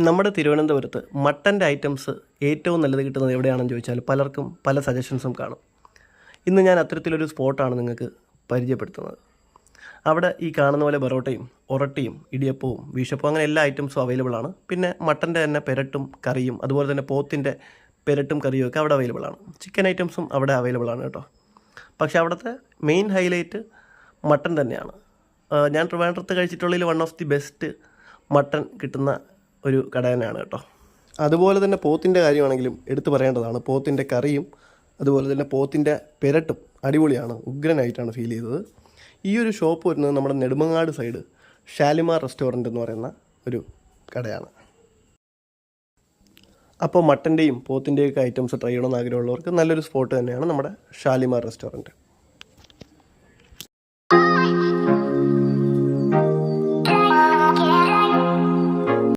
നമ്മുടെ തിരുവനന്തപുരത്ത് മട്ടൻ്റെ ഐറ്റംസ് ഏറ്റവും നല്ലത് കിട്ടുന്നത് എവിടെയാണെന്ന് ചോദിച്ചാൽ പലർക്കും പല സജഷൻസും കാണും. ഇന്ന് ഞാൻ അത്തരത്തിലൊരു സ്പോട്ടാണ് നിങ്ങൾക്ക് പരിചയപ്പെടുത്തുന്നത്. അവിടെ ഈ കാണുന്ന പോലെ ബറോട്ടയും ഒറട്ടിയും ഇടിയപ്പവും വീശപ്പവും അങ്ങനെ എല്ലാ ഐറ്റംസും അവൈലബിൾ ആണ്. പിന്നെ മട്ടൻ്റെ തന്നെ പെരട്ടും കറിയും അതുപോലെ തന്നെ പോത്തിൻ്റെ പെരട്ടും കറിയും ഒക്കെ അവിടെ അവൈലബിൾ ആണ്. ചിക്കൻ ഐറ്റംസും അവിടെ അവൈലബിൾ ആണ് കേട്ടോ. പക്ഷേ അവിടുത്തെ മെയിൻ ഹൈലൈറ്റ് മട്ടൻ തന്നെയാണ്. ഞാൻ ട്രിവാൻഡ്രത്ത് കഴിച്ചിട്ടുള്ളതിൽ one of the best mutton കിട്ടുന്ന ഒരു കട തന്നെയാണ് കേട്ടോ. അതുപോലെ തന്നെ പോത്തിൻ്റെ കാര്യമാണെങ്കിലും എടുത്തു പറയേണ്ടതാണ്. പോത്തിൻ്റെ കറിയും അതുപോലെ തന്നെ പോത്തിൻ്റെ പെരട്ടും അടിപൊളിയാണ്, ഉഗ്രനായിട്ടാണ് ഫീൽ ചെയ്തത്. ഈ ഒരു ഷോപ്പ് വരുന്നത് നമ്മുടെ നെടുമങ്ങാട് സൈഡ് ഷാലിമാർ റെസ്റ്റോറൻറ്റ് എന്ന് പറയുന്ന ഒരു കടയാണ്. അപ്പോൾ മട്ടൻ്റെയും പോത്തിൻ്റെയൊക്കെ ഐറ്റംസ് ട്രൈ ചെയ്യണമെന്ന് ആഗ്രഹമുള്ളവർക്ക് നല്ലൊരു സ്പോട്ട് തന്നെയാണ് നമ്മുടെ ഷാലിമാർ റെസ്റ്റോറൻറ്റ്.